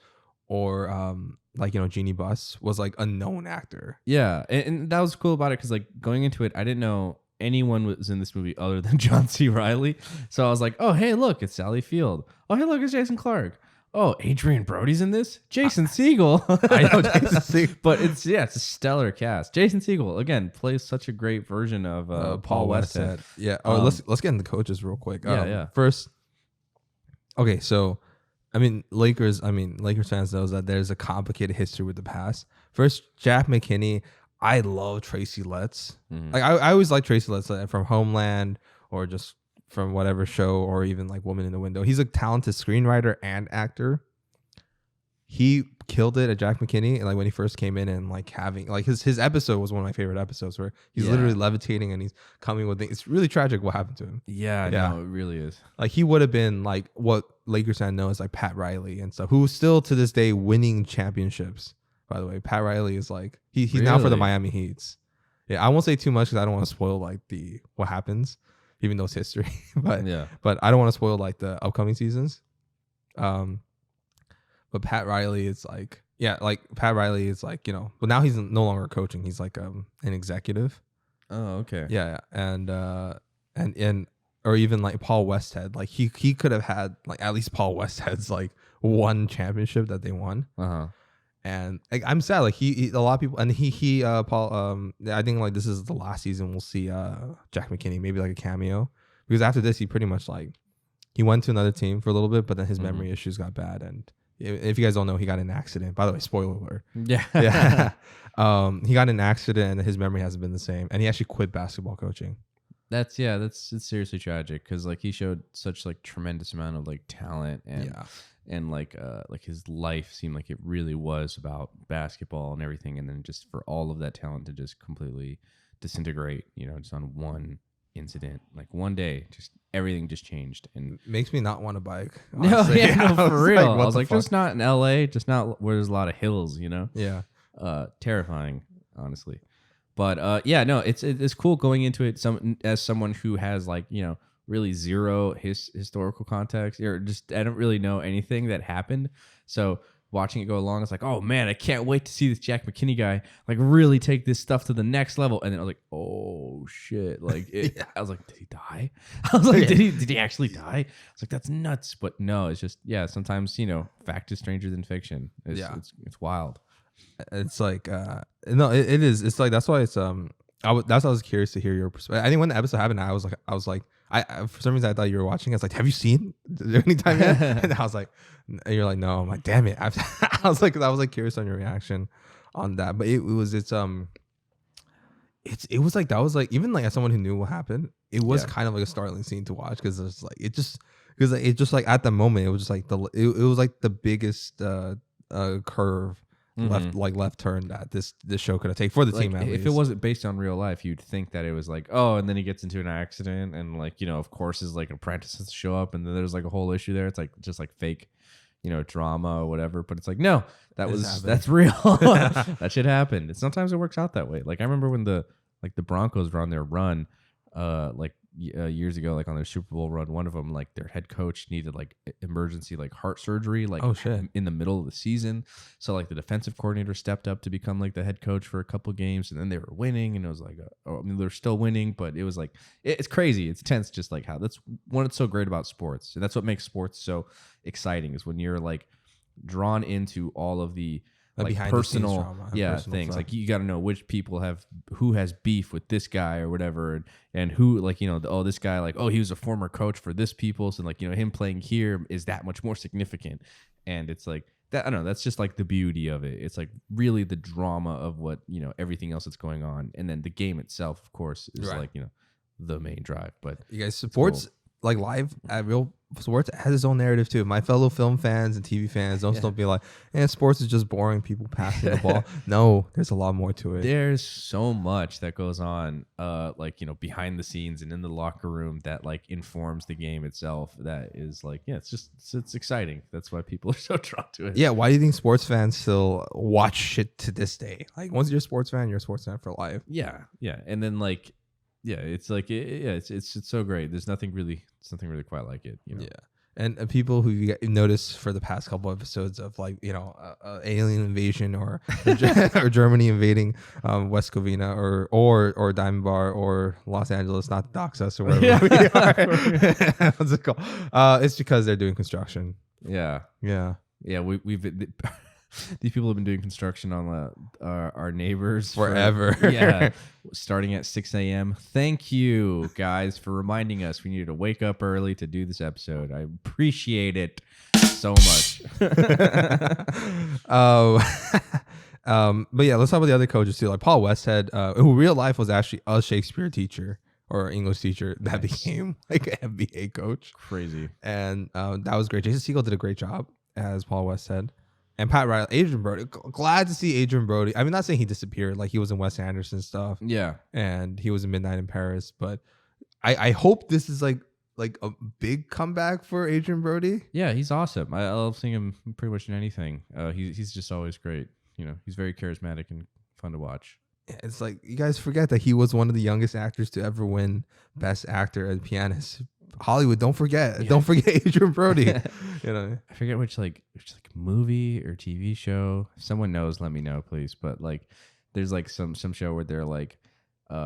Speaker 1: or like, you know, Jeannie Buss was like a known actor.
Speaker 2: Yeah, and that was cool about it, because like going into it, I didn't know anyone was in this movie other than John C. Reilly. So I was like, oh hey, look, it's Sally Field. Oh hey, look, it's Jason Clarke. Oh, Adrian Brody's in this. Jason Segel.
Speaker 1: I know Jason Segel,
Speaker 2: but it's a stellar cast. Jason Segel again plays such a great version of Paul Westhead.
Speaker 1: Yeah. Oh, let's get into coaches real quick.
Speaker 2: Yeah.
Speaker 1: First, okay, so Lakers fans knows that there's a complicated history with the past. First, Jack McKinney. I love Tracy Letts.
Speaker 2: Mm-hmm.
Speaker 1: Like I always like Tracy Letts from Homeland, or just from whatever show, or even like Woman in the Window. He's a talented screenwriter and actor. He killed it at Jack McKinney, and like when he first came in, and like having like his episode was one of my favorite episodes, where he's literally levitating and he's coming with things. It's really tragic what happened to him.
Speaker 2: Yeah, no, it really is.
Speaker 1: Like he would have been like what Lakers fans know as like Pat Riley and stuff, who's still to this day winning championships. By the way, Pat Riley is like he's now for the Miami Heats. Yeah, I won't say too much because I don't want to spoil like what happens, even though it's history. but I don't want to spoil like the upcoming seasons. But Pat Riley is like, Pat Riley is like, you know, but now he's no longer coaching. He's like an executive.
Speaker 2: Oh, okay.
Speaker 1: Yeah, and or even like Paul Westhead, like he could have had like at least Paul Westhead's like one championship that they won. And like I'm sad, like he a lot of people, and he Paul I think like this is the last season we'll see Jack McKinney, maybe like a cameo, because after this he pretty much like he went to another team for a little bit, but then his memory issues got bad, and if you guys don't know, he got in an accident. By the way, spoiler alert.
Speaker 2: Yeah.
Speaker 1: He got in an accident and his memory hasn't been the same, and he actually quit basketball coaching.
Speaker 2: It's seriously tragic, because like he showed such like tremendous amount of like talent, and like his life seemed like it really was about basketball and everything, and then just for all of that talent to just completely disintegrate, you know, just on one incident, like one day, just everything just changed, and
Speaker 1: makes me not want to bike.
Speaker 2: No, for real. I was like,
Speaker 1: fuck?
Speaker 2: just not in LA, just not where there's a lot of hills, you know.
Speaker 1: Yeah.
Speaker 2: Terrifying, honestly. But it's cool going into it as someone who has like, you know, really zero historical context, or just I don't really know anything that happened. So watching it go along, it's like, oh man, I can't wait to see this Jack McKinney guy like really take this stuff to the next level. And then I was like, oh shit, like I was like, did he die? I was like, did he actually die? I was like, that's nuts. But no, it's just sometimes fact is stranger than fiction. It's wild.
Speaker 1: It's like no, it is. It's like that's why it's that's why I was curious to hear your perspective. I think when the episode happened, I was like, I for some reason I thought you were watching. I was like, have you seen anytime yet? And I was like, and you're like, no. I'm like, damn it. I was like curious on your reaction on that. But it was it was like that was like even like as someone who knew what happened, it was kind of like a startling scene to watch because it's like it just like at the moment it was just like it was like the biggest curve. Left turn that this show could have taken for the team. At least.
Speaker 2: If it wasn't based on real life, you'd think that it was like, oh, and then he gets into an accident, and like of course his like apprentices show up, and then there's like a whole issue there. It's like just like fake, drama or whatever. But it's like no, that's real. That shit happened. And sometimes it works out that way. Like I remember when the Broncos were on their run, years ago, like on their Super Bowl run, one of them, like their head coach needed like emergency like heart surgery, like in the middle of the season. So like the defensive coordinator stepped up to become like the head coach for a couple games, and then they were winning, and it was like, they're still winning, but it was like it's crazy, it's tense, just like how that's what's so great about sports, and that's what makes sports so exciting is when you're like drawn into all of the like personal things stuff. Like you got to know which people who has beef with this guy or whatever, and who like this guy, like, oh, he was a former coach for this people, so like him playing here is that much more significant. And it's like that, I don't know, that's just like the beauty of it. It's like really the drama of what everything else that's going on, and then the game itself of course is like the main drive. But
Speaker 1: you guys, sports like live at real sports has its own narrative too. My fellow film fans and TV fans don't still be like, sports is just boring, people passing the ball. No, there's a lot more to it.
Speaker 2: There's so much that goes on, behind the scenes and in the locker room that like informs the game itself. That is like, it's exciting. That's why people are so drawn to it.
Speaker 1: Yeah, why do you think sports fans still watch shit to this day? Like once you're a sports fan, you're a sports fan for life.
Speaker 2: Yeah, and then like. Yeah, it's like it's so great. There's nothing really quite like it. Yeah,
Speaker 1: and people who you notice for the past couple episodes of like alien invasion or or Germany invading West Covina or Diamond Bar or Los Angeles, not dox us or wherever we are. What's it called? It's because they're doing construction.
Speaker 2: Yeah. We've. These people have been doing construction on our neighbors
Speaker 1: forever.
Speaker 2: Starting at 6 a.m. Thank you, guys, for reminding us we needed to wake up early to do this episode. I appreciate it so much.
Speaker 1: But yeah, let's talk about the other coaches too. Like Paul Westhead, who real life was actually a Shakespeare teacher or English teacher that became like an NBA coach.
Speaker 2: Crazy.
Speaker 1: And that was great. Jason Segel did a great job as Paul Westhead. And Pat Riley, Adrian Brody, glad to see Adrian Brody. I mean, not saying he disappeared, like he was in Wes Anderson stuff.
Speaker 2: Yeah.
Speaker 1: And he was in Midnight in Paris. But I hope this is like a big comeback for Adrian Brody.
Speaker 2: Yeah, he's awesome. I love seeing him pretty much in anything. He's just always great. He's very charismatic and fun to watch.
Speaker 1: It's like you guys forget that he was one of the youngest actors to ever win Best Actor and Pianist. Hollywood, don't forget Adrian Brody. I
Speaker 2: forget which movie or TV show. If someone knows, let me know, please. But like, there's like some show where they're like,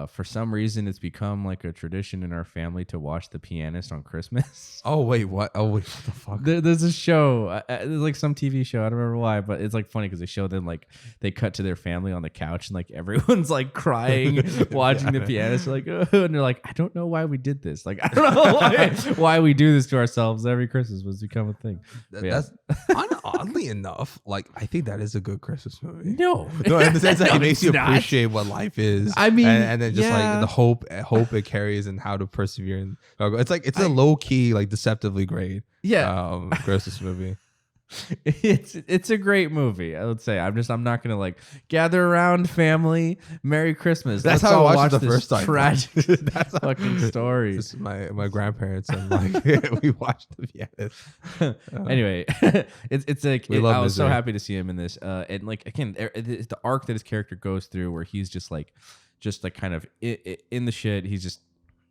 Speaker 2: for some reason, it's become like a tradition in our family to watch The Pianist on Christmas.
Speaker 1: Oh wait, what? Oh wait, what the fuck?
Speaker 2: There's a show, there's like some TV show. I don't remember why, but it's like funny because they show them like they cut to their family on the couch and like everyone's like crying watching The Pianist. Like, and they're like, I don't know why we did this. Like, I don't know why we do this to ourselves every Christmas. Was become a thing.
Speaker 1: That's oddly enough. Like, I think that is a good Christmas movie.
Speaker 2: No,
Speaker 1: in the sense that it makes you appreciate what life is.
Speaker 2: I mean,
Speaker 1: and then just like the hope it carries and how to persevere. And it's like it's a low key, like deceptively great Christmas movie.
Speaker 2: It's a great movie. I would say I'm not gonna like gather around family, Merry Christmas.
Speaker 1: That's how I watched it the first time.
Speaker 2: Tragic that's fucking story.
Speaker 1: My grandparents and like we watched The Pianist.
Speaker 2: Anyway, I was so happy to see him in this. And like again, the arc that his character goes through, where he's just like kind of in the shit. He's just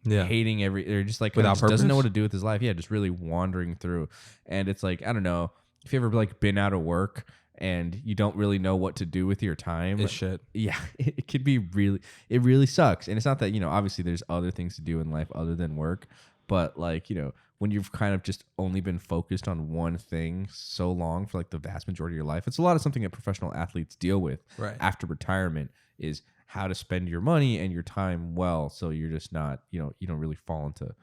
Speaker 2: hating or just like
Speaker 1: Without
Speaker 2: just doesn't know
Speaker 1: purpose?
Speaker 2: what to do with his life. Yeah, just really wandering through. And it's like, I don't know if you ever like been out of work and you don't really know what to do with your time.
Speaker 1: It's shit.
Speaker 2: Yeah, it could be it really sucks. And it's not that, obviously there's other things to do in life other than work, but like, when you've kind of just only been focused on one thing so long for like the vast majority of your life, it's a lot of something that professional athletes deal with after retirement is how to spend your money and your time well. So you're just not, you don't really fall into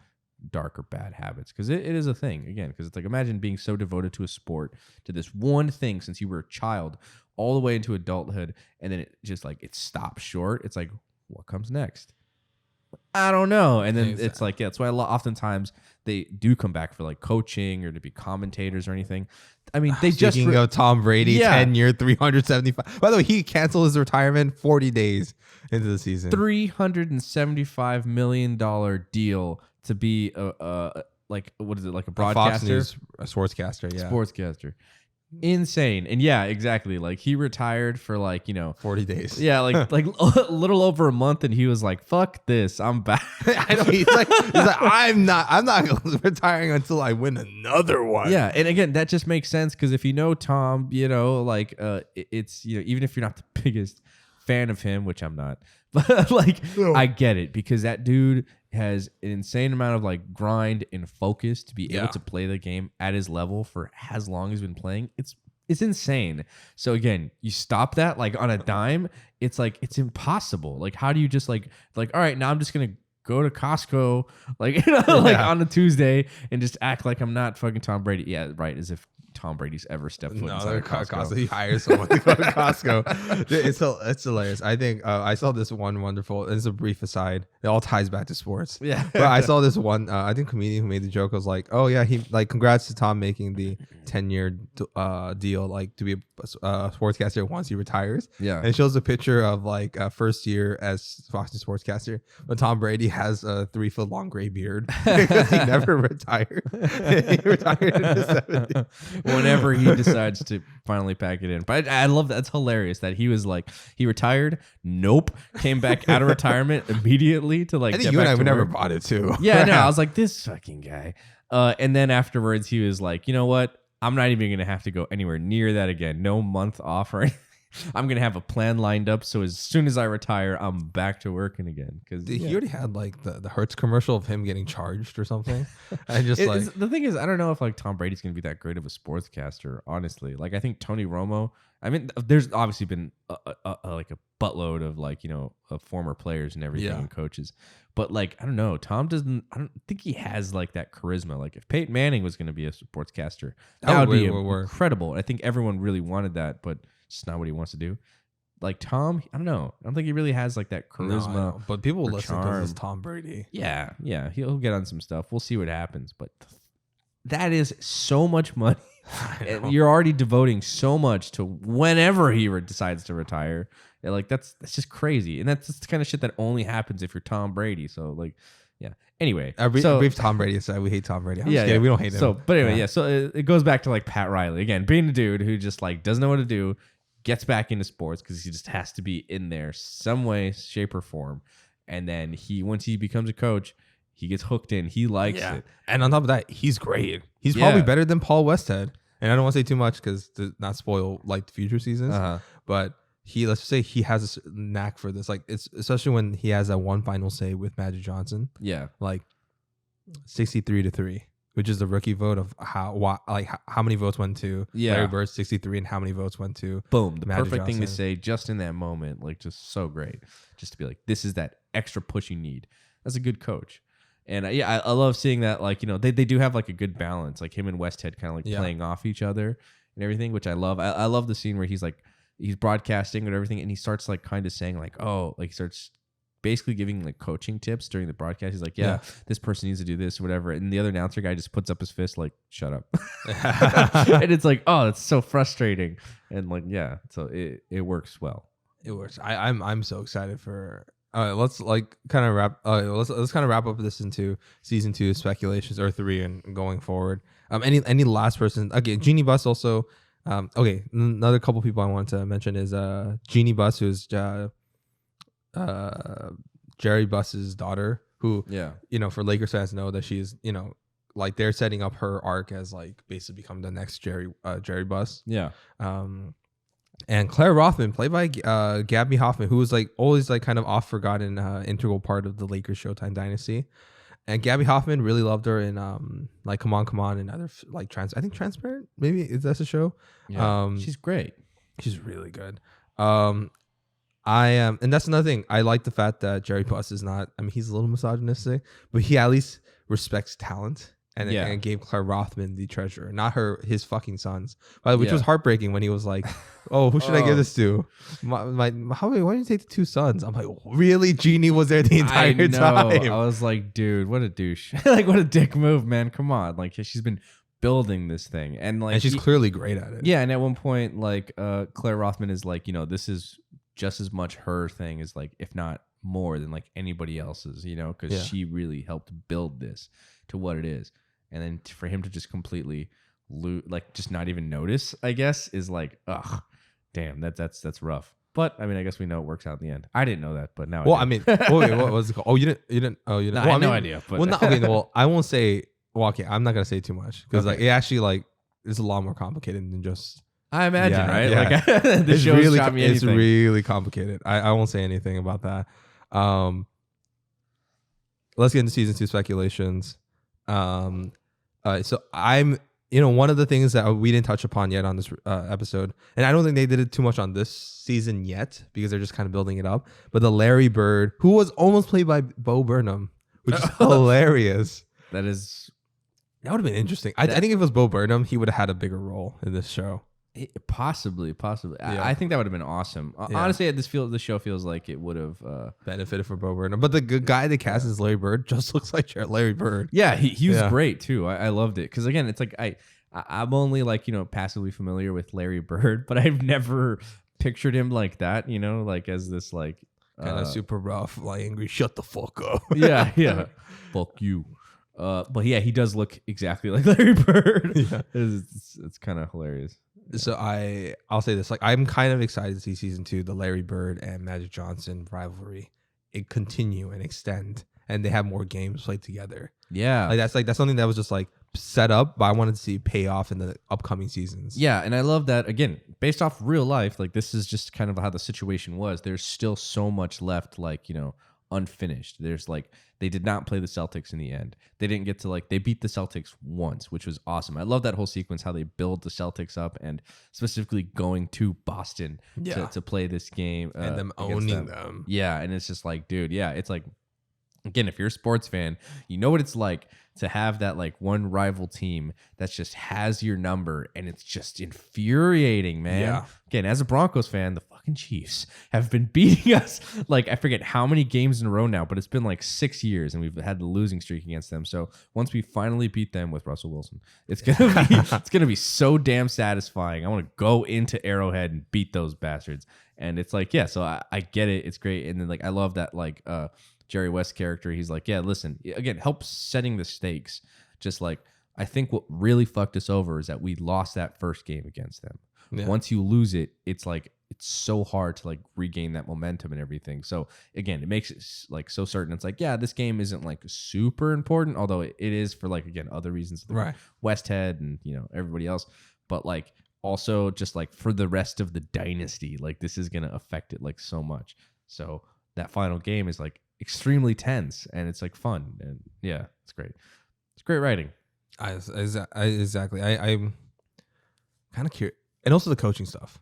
Speaker 2: dark or bad habits, because it is a thing, again, because it's like, imagine being so devoted to a sport, to this one thing since you were a child all the way into adulthood, and then it just like it stops short. It's like, what comes next? I don't know. And then it's like, yeah, that's why oftentimes they do come back for like coaching or to be commentators or anything. I mean, they
Speaker 1: Speaking of Tom Brady,
Speaker 2: Yeah.
Speaker 1: 10-year, 375. By the way, he canceled his retirement 40 days into the season.
Speaker 2: $375 million deal to be like, what is it, like a broadcaster?
Speaker 1: Fox News, a sportscaster, yeah.
Speaker 2: Sportscaster. Insane. And yeah, exactly. Like he retired for like,
Speaker 1: 40 days.
Speaker 2: yeah, like a little over a month, and he was like, fuck this, I'm back.
Speaker 1: I know. He's like, I'm not retiring until I win another one.
Speaker 2: Yeah, and again, that just makes sense, because if you know Tom, like it's even if you're not the biggest fan of him, which I'm not, but like I get it, because that dude has an insane amount of like grind and focus to be able to play the game at his level for as long as he's been playing. It's insane. So again, you stop that like on a dime, it's like it's impossible. Like how do you just like all right, now I'm just gonna go to Costco like on a Tuesday and just act like I'm not fucking Tom Brady. Yeah, right. As if Tom Brady's ever stepped foot inside Costco.
Speaker 1: He hires someone to go to Costco. It's hilarious. I think I saw this one wonderful. It's a brief aside. It all ties back to sports.
Speaker 2: Yeah.
Speaker 1: But I saw this one. I think comedian who made the joke was like, "Oh yeah, he like congrats to Tom making the 10-year deal like to be a sportscaster once he retires."
Speaker 2: Yeah.
Speaker 1: And it shows a picture of like first year as Fox News sportscaster, but Tom Brady has a 3-foot long gray beard because he never retired. He retired in the 70s.
Speaker 2: Whenever he decides to finally pack it in. But I love that. It's hilarious that he was like, he retired. Nope. Came back out of retirement immediately to like,
Speaker 1: I think
Speaker 2: get
Speaker 1: you and
Speaker 2: back
Speaker 1: I
Speaker 2: to
Speaker 1: would never
Speaker 2: work.
Speaker 1: bought it too.
Speaker 2: Yeah, no, I was like, this fucking guy. And then afterwards, he was like, you know what? I'm not even going to have to go anywhere near that again. No month off or anything. I'm going to have a plan lined up. So as soon as I retire, I'm back to working again. Because
Speaker 1: He already had like the Hertz commercial of him getting charged or something. I just
Speaker 2: the thing is, I don't know if like Tom Brady's going to be that great of a sportscaster, honestly. Like I think Tony Romo, I mean, there's obviously been like a buttload of like, of former players and everything and coaches. But like, I don't know, I don't think he has like that charisma. Like if Peyton Manning was going to be a sportscaster, that would be incredible. I think everyone really wanted that, but it's just not what he wants to do. Like Tom, I don't know. I don't think he really has like that charisma.
Speaker 1: No, but people will listen because
Speaker 2: charm.
Speaker 1: it's Tom Brady.
Speaker 2: Yeah. He'll get on some stuff. We'll see what happens. But that is so much money. And you're already devoting so much to whenever he decides to retire. And like that's just crazy. And that's the kind of shit that only happens if you're Tom Brady. So like, yeah. Anyway,
Speaker 1: brief Tom Brady aside. We hate Tom Brady. I'm just kidding. We don't hate him.
Speaker 2: So, but anyway, So it goes back to like Pat Riley again, being a dude who just like doesn't know what to do, gets back into sports because he just has to be in there some way, shape, or form. And then once he becomes a coach, he gets hooked in. He likes it.
Speaker 1: And on top of that, he's great. He's probably better than Paul Westhead. And I don't want to say too much because to not spoil like the future seasons. But let's just say he has a knack for this. Like it's especially when he has that one final say with Magic Johnson.
Speaker 2: Yeah.
Speaker 1: Like 63-3. Which is the rookie vote of how many votes went to Larry Bird, 63, and how many votes went to
Speaker 2: boom, the
Speaker 1: Magic
Speaker 2: perfect thing to
Speaker 1: Johnson.
Speaker 2: say just in that moment, like just so great, just to be like, this is that extra push you need. That's a good coach, and I love seeing that. Like they do have like a good balance, like him and Westhead kind of like playing off each other and everything, which I love. I love the scene where he's broadcasting and everything, and he starts like kind of saying like, oh, like he starts basically giving like coaching tips during the broadcast. He's like, this person needs to do this or whatever. And the other announcer guy just puts up his fist like, shut up. And it's like, oh, it's so frustrating. And like, yeah, so it works well.
Speaker 1: It works. I'm so excited for let's like kind of wrap let's kind of wrap up this into season 2 speculations or 3 and going forward. Any last person again, Jeannie Buss also okay, another couple people I want to mention is Jeannie Buss, who's Jerry Buss's daughter, who,
Speaker 2: Yeah.
Speaker 1: For Lakers fans know that she's, like they're setting up her arc as like basically become the next Jerry Buss.
Speaker 2: Yeah.
Speaker 1: And Claire Rothman, played by Gabby Hoffman, who was like always like kind of oft forgotten integral part of the Lakers Showtime dynasty. And Gabby Hoffman, really loved her in like Come On and other like Transparent, maybe is that a show?
Speaker 2: Yeah. She's great.
Speaker 1: She's really good. I am, and that's another thing. I like the fact that Jerry Buss is not. I mean, he's a little misogynistic, but he at least respects talent. And gave Claire Rothman the treasure, not his fucking sons. Which was heartbreaking when he was like, "Oh, who should I give this to? Why don't you take the two sons?" I'm like, really? Jeannie was there the entire time.
Speaker 2: I was like, dude, what a douche! Like, what a dick move, man. Come on, like she's been building this thing, and
Speaker 1: she's clearly great at it.
Speaker 2: Yeah, and at one point, like Claire Rothman is like, this is just as much her thing as like, if not more than like anybody else's, because she really helped build this to what it is. And then for him to just completely just not even notice, I guess, is like, ugh, damn, that's rough. But I mean, I guess we know it works out in the end. I didn't know that, but now.
Speaker 1: Well, I mean, wait, what was it called? Oh, you didn't. Oh, you didn't.
Speaker 2: No, I had no idea. But
Speaker 1: I won't say. Well, okay, I'm not gonna say too much because like it actually like is a lot more complicated than just.
Speaker 2: I imagine, right?
Speaker 1: Yeah.
Speaker 2: Like the show
Speaker 1: really,
Speaker 2: shot me anything.
Speaker 1: It's really complicated. I won't say anything about that. Let's get into season 2 speculations. So I'm, one of the things that we didn't touch upon yet on this episode, and I don't think they did it too much on this season yet because they're just kind of building it up. But the Larry Bird, who was almost played by Bo Burnham, which is hilarious.
Speaker 2: That would
Speaker 1: have been interesting. I think if it was Bo Burnham, he would have had a bigger role in this show.
Speaker 2: Possibly.
Speaker 1: Yeah.
Speaker 2: I think that would have been awesome. Honestly, the show feels like it would have
Speaker 1: benefited for Bo Burnham. But the good guy that casts as Larry Bird just looks like Larry Bird.
Speaker 2: Yeah, he was great too. I loved it because again, it's like I'm only like passively familiar with Larry Bird, but I've never pictured him like that. Like as this like
Speaker 1: kind of super rough, like angry. Shut the fuck up.
Speaker 2: Yeah. Fuck you. But yeah, he does look exactly like Larry Bird. Yeah. It's kind of hilarious.
Speaker 1: So I'll say this, like I'm kind of excited to see season 2, the Larry Bird and Magic Johnson rivalry, it continue and extend, and they have more games played together.
Speaker 2: Yeah,
Speaker 1: that's something that was just like set up, but I wanted to see pay off in the upcoming seasons.
Speaker 2: Yeah, and I love that again, based off real life. Like this is just kind of how the situation was. There's still so much left, like unfinished. There's like they did not play the Celtics in the end. They didn't get to they beat the Celtics once, which was awesome. I love that whole sequence, how they build the Celtics up and specifically going to Boston to play this game
Speaker 1: and them owning them.
Speaker 2: Yeah, and it's just like, dude, yeah, it's like again, if you're a sports fan, you know what it's like to have that like one rival team that just has your number, and it's just infuriating, man.
Speaker 1: Yeah.
Speaker 2: Again, as a Broncos fan, the fucking Chiefs have been beating us like I forget how many games in a row now, but it's been like 6 years, and we've had the losing streak against them. So once we finally beat them with Russell Wilson, it's gonna be so damn satisfying. I want to go into Arrowhead and beat those bastards. And it's like, yeah, so I get it. It's great. And then like I love that like Jerry West character. He's like, yeah, listen, again, help setting the stakes. Just like, I think what really fucked us over is that we lost that first game against them. Yeah. Once you lose it, it's like, it's so hard to like regain that momentum and everything. So again, it makes it like so certain. It's like, yeah, this game isn't like super important, although it is for like, again, other reasons,
Speaker 1: right?
Speaker 2: Westhead and, everybody else. But like, also just like for the rest of the dynasty, like this is going to affect it like so much. So that final game is like extremely tense, and it's like fun, and yeah, it's great. It's great writing.
Speaker 1: Exactly. I'm kind of curious, and also the coaching stuff.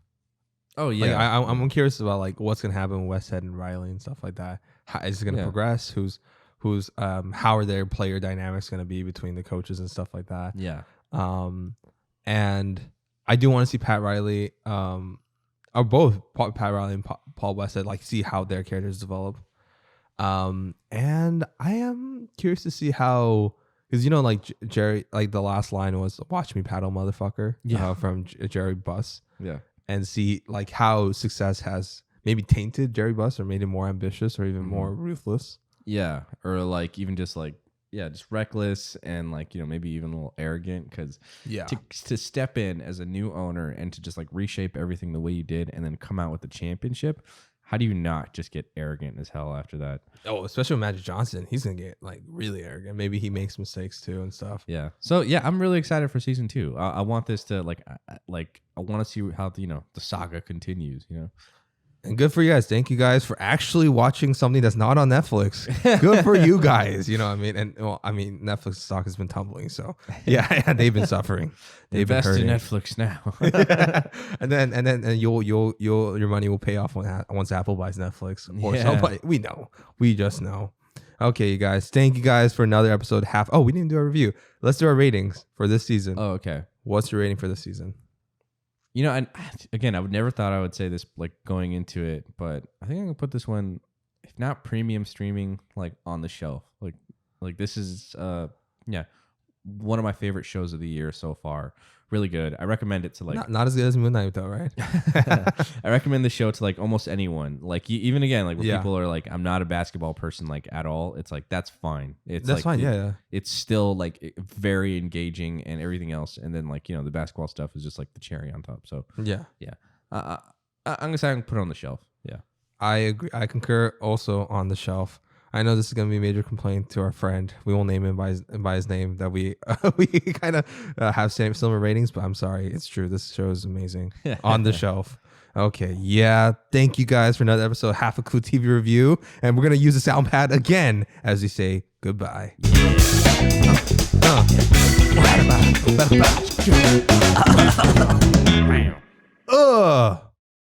Speaker 2: Oh yeah,
Speaker 1: like, I'm curious about like what's gonna happen with Westhead and Riley and stuff like that. How is it gonna progress? Who's how are their player dynamics gonna be between the coaches and stuff like that?
Speaker 2: Yeah.
Speaker 1: And I do want to see Pat Riley, or both Pat Riley and Paul Westhead, like see how their characters develop. And I am curious to see how, because like Jerry, like the last line was "Watch me paddle, motherfucker," from Jerry Buss.
Speaker 2: Yeah,
Speaker 1: and see like how success has maybe tainted Jerry Buss or made him more ambitious or even more ruthless.
Speaker 2: Yeah, or like even just like just reckless and like maybe even a little arrogant, because to step in as a new owner and to just like reshape everything the way you did and then come out with the championship. how do you not just get arrogant as hell after that?
Speaker 1: Oh, especially with Magic Johnson, he's gonna get like really arrogant. Maybe he makes mistakes too and stuff.
Speaker 2: Yeah. So yeah, I'm really excited for season 2. I want this to I want to see how the saga continues.
Speaker 1: And good for you guys. Thank you guys for actually watching something that's not on Netflix. Good for you guys. You know what I mean? And Netflix stock has been tumbling. So yeah, they've been suffering. They've
Speaker 2: Invest
Speaker 1: been
Speaker 2: in
Speaker 1: hurting.
Speaker 2: Netflix now.
Speaker 1: And then your money will pay off once Apple buys Netflix or
Speaker 2: Yeah.
Speaker 1: somebody. We just know. Okay, you guys. Thank you guys for another episode. We didn't do a review. Let's do our ratings for this season.
Speaker 2: Oh, okay.
Speaker 1: What's your rating for this season?
Speaker 2: And again, I would never thought I would say this like going into it, but I think I'm gonna put this one, if not premium streaming, like on the shelf. Like this is one of my favorite shows of the year so far. Really good. I recommend it to
Speaker 1: Not as good as Moon Knight though, right?
Speaker 2: I recommend the show to like almost anyone. Like even again, like when
Speaker 1: Yeah.
Speaker 2: people are like, I'm not a basketball person like at all. It's like that's fine. It's
Speaker 1: That's
Speaker 2: like,
Speaker 1: fine. Yeah.
Speaker 2: It's still like very engaging and everything else. And then like the basketball stuff is just like the cherry on top. So
Speaker 1: Yeah.
Speaker 2: I'm gonna say I can put it on the shelf. Yeah.
Speaker 1: I agree. I concur. Also on the shelf. I know this is going to be a major complaint to our friend. We won't name him by his name that we kind of have similar ratings, but I'm sorry. It's true. This show is amazing. On the shelf. Okay. Yeah. Thank you guys for another episode of Half a Clue TV review. And we're going to use the sound pad again as we say goodbye. Ugh.